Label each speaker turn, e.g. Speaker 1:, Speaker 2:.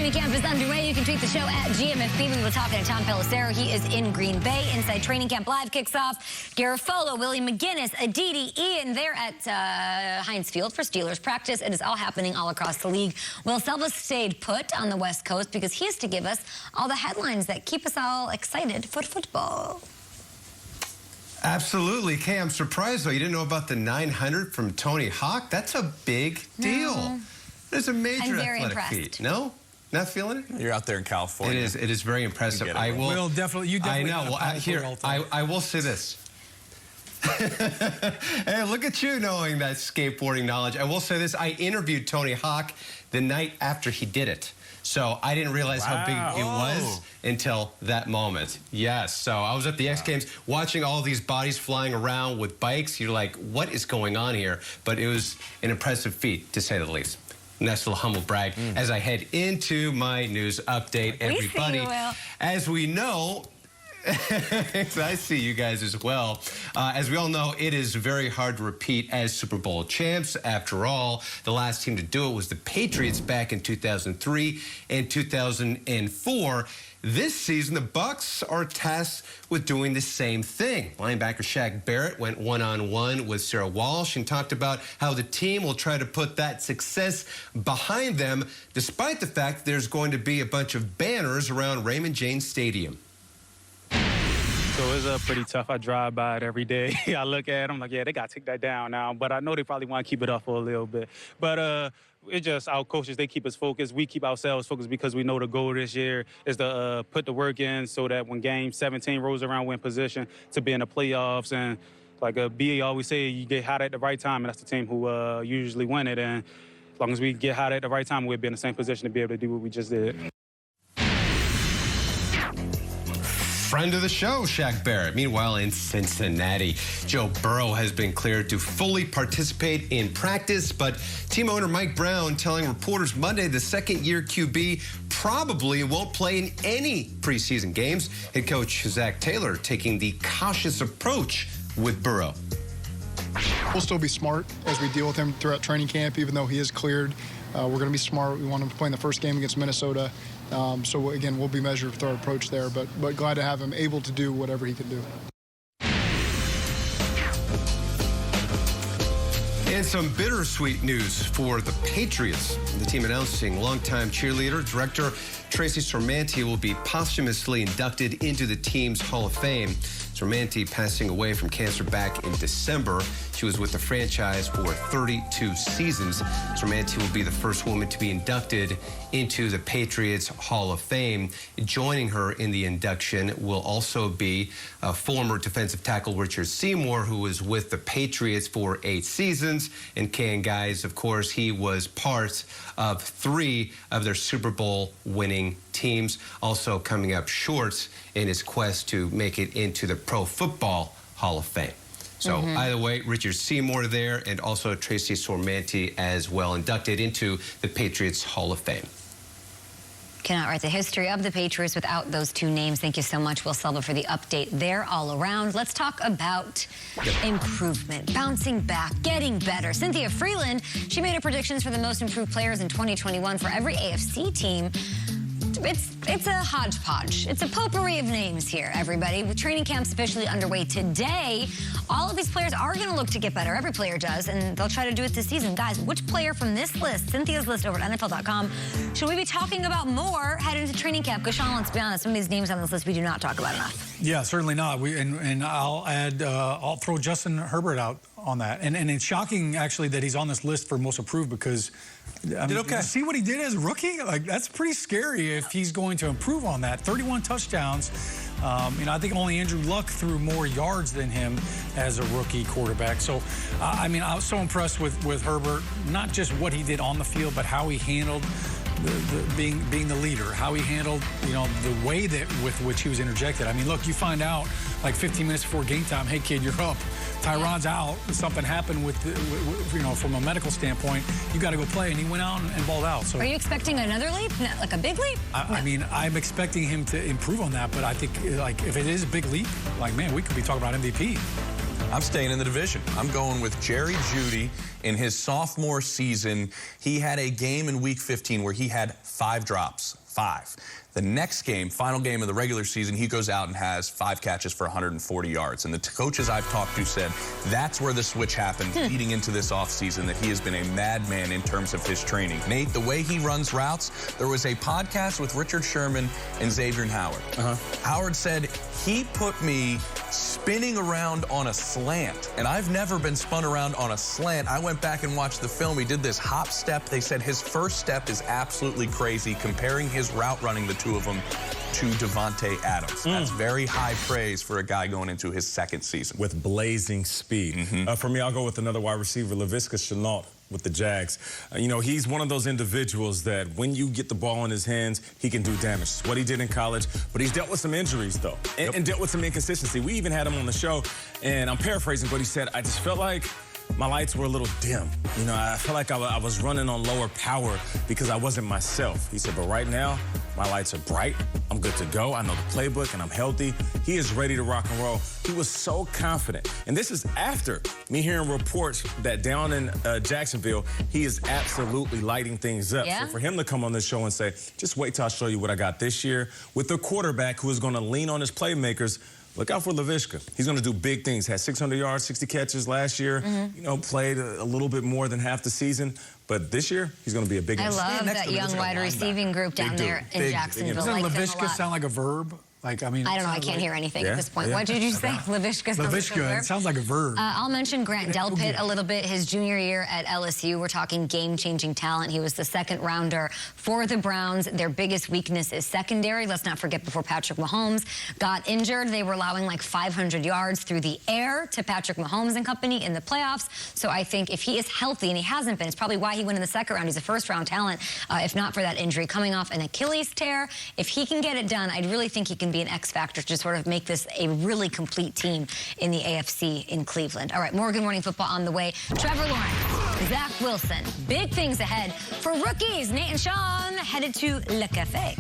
Speaker 1: Training camp is underway. You can tweet the show at GMFB. We will talk to Tom Pelissero. He is in Green Bay. Inside Training Camp Live kicks off. Garofalo, Willie McGinnis, Aditi, Ian. They're at Heinz Field for Steelers practice. It is all happening all across the league. Will Selva stayed put on the West Coast because he has to give us all the headlines that keep us all excited for football.
Speaker 2: Absolutely. Kay, I'm surprised, though. You didn't know about the 900 from Tony Hawk? That's a big deal.
Speaker 1: No.
Speaker 2: There's a major
Speaker 1: very
Speaker 2: athletic
Speaker 1: impressed.
Speaker 2: feat. No? Not feeling it?
Speaker 3: You're out there in California.
Speaker 2: It is very impressive.
Speaker 3: I will.
Speaker 4: Will definitely. You definitely.
Speaker 2: I know. Well, I will say this. Hey, look at you knowing that skateboarding knowledge. I will say this. I interviewed Tony Hawk the night after he did it. So I didn't realize how big it was until that moment. Yes. So I was at the X Games watching all these bodies flying around with bikes. You're like, what is going on here? But it was an impressive feat, to say the least. Nice little humble brag as I head into my news update, everybody.
Speaker 1: We see you, Will.
Speaker 2: As we know, I see you guys as well. As we all know, it is very hard to repeat as Super Bowl champs. After all, the last team to do it was the Patriots back in 2003 and 2004. This season, the Bucs are tasked with doing the same thing. Linebacker Shaq Barrett went one-on-one with Sarah Walsh and talked about how the team will try to put that success behind them, despite the fact that there's going to be a bunch of banners around Raymond James Stadium.
Speaker 5: So it's pretty tough. I drive by it every day. I look at them like, yeah, they got to take that down now. But I know they probably want to keep it up for a little bit. But it's just our coaches, they keep us focused. We keep ourselves focused because we know the goal this year is to put the work in so that when game 17 rolls around, we're in position to be in the playoffs. And like BA always say, you get hot at the right time, and that's the team who usually win it. And as long as we get hot at the right time, we'll be in the same position to be able to do what we just did.
Speaker 2: Friend of the show, Shaq Barrett. Meanwhile, in Cincinnati, Joe Burrow has been cleared to fully participate in practice, but team owner Mike Brown telling reporters Monday the second-year QB probably won't play in any preseason games. Head coach Zach Taylor taking the cautious approach with Burrow.
Speaker 6: We'll still be smart as we deal with him throughout training camp, even though he is cleared. We're going to be smart. We want him to play in the first game against Minnesota. So, again, we'll be measured with our approach there, but glad to have him able to do whatever he can do.
Speaker 2: And some bittersweet news for the Patriots. The team announcing longtime cheerleader, director Tracy Sormanti will be posthumously inducted into the team's Hall of Fame. Sormanti passing away from cancer back in December. She was with the franchise for 32 seasons. Sormanti will be the first woman to be inducted into the Patriots Hall of Fame. Joining her in the induction will also be former defensive tackle Richard Seymour, who was with the Patriots for 8 seasons. And Ken, guys, of course, he was part of 3 of their Super Bowl winning teams. Also coming up short in his quest to make it into the Pro Football Hall of Fame. So either way, Richard Seymour there, and also Tracy Sormanti as well, inducted into the Patriots Hall of Fame.
Speaker 1: Cannot write the history of the Patriots without those 2 names. Thank you so much, Will Selva, for the update there all around. Let's talk about improvement, bouncing back, getting better. Cynthia Freeland, she made her predictions for the most improved players in 2021 for every AFC team. It's a hodgepodge. It's a potpourri of names here, everybody. With training camps officially underway today, all of these players are going to look to get better. Every player does, and they'll try to do it this season. Guys, which player from this list, Cynthia's list over at NFL.com, should we be talking about more heading into training camp? Because, Shaun, let's be honest, some of these names on this list we do not talk about enough.
Speaker 4: Yeah, certainly not. And I'll add, I'll throw Justin Herbert out on that. And it's shocking, actually, that he's on this list for most improved because, I mean, see what he did as a rookie? Like, that's pretty scary if he's going to improve on that. 31 touchdowns. You know, I think only Andrew Luck threw more yards than him as a rookie quarterback. So, I mean, I was so impressed with Herbert, not just what he did on the field, but how he handled being the leader, how he handled, you know, the way that with which he was interjected. I mean, look, you find out like 15 minutes before game time, hey kid, you're up. Tyrod's out. Something happened with you know, from a medical standpoint, you got to go play, and he went out and balled out. So,
Speaker 1: are you expecting another leap, like a big leap?
Speaker 4: I mean, I'm expecting him to improve on that, but I think like if it is a big leap, like man, we could be talking about MVP.
Speaker 3: I'm staying in the division. I'm going with Jerry Jeudy In his sophomore season, he had a game in Week 15 where he had 5 drops. 5. The next game, final game of the regular season, he goes out and has 5 catches for 140 yards. And the coaches I've talked to said that's where the switch happened leading into this offseason, that he has been a madman in terms of his training. Nate, the way he runs routes, there was a podcast with Richard Sherman and Xavier Howard. Howard said, he put me spinning around on a slant, and I've never been spun around on a slant. I went back and watched the film. He did this hop step. They said his first step is absolutely crazy, comparing his route running, the two of them, to Devontae Adams. That's very high praise for a guy going into his second season.
Speaker 7: With blazing speed. For me, I'll go with another wide receiver, Laviska Shenault with the Jags. You know, he's one of those individuals that when you get the ball in his hands, he can do damage. It's what he did in college, but he's dealt with some injuries, though, and dealt with some inconsistency. We even had him on the show, and I'm paraphrasing, but he said, I just felt like my lights were a little dim. You know, I felt like I was running on lower power because I wasn't myself. He said, but right now, my lights are bright. I'm good to go. I know the playbook, and I'm healthy. He is ready to rock and roll. He was so confident. And this is after me hearing reports that down in Jacksonville, he is absolutely lighting things up. So for him to come on this show and say, just wait till I show you what I got this year with a quarterback who is going to lean on his playmakers, look out for Laviska. He's going to do big things. Had 600 yards, 60 catches last year. You know, played a little bit more than half the season. But this year, he's going to be a big.
Speaker 1: I love that young wide receiving group down there in Jacksonville.
Speaker 4: Doesn't Laviska sound like a verb? Like, I mean,
Speaker 1: I don't know. I can't hear anything at this point. What did you say? Laviska.
Speaker 4: Laviska. It sounds like a verb.
Speaker 1: I'll mention Grant Delpit a little bit. His junior year at LSU, we're talking game-changing talent. He was the 2nd rounder for the Browns. Their biggest weakness is secondary. Let's not forget, before Patrick Mahomes got injured, they were allowing like 500 yards through the air to Patrick Mahomes and company in the playoffs. So I think if he is healthy, and he hasn't been, it's probably why he went in the 2nd round. He's a 1st-round talent, if not for that injury, coming off an Achilles tear. If he can get it done, I really think he can be an X factor to sort of make this a really complete team in the AFC in Cleveland. All right, more Good Morning Football on the way. Trevor Lawrence, Zach Wilson, big things ahead for rookies. Nate and Shaun headed to Le Cafe.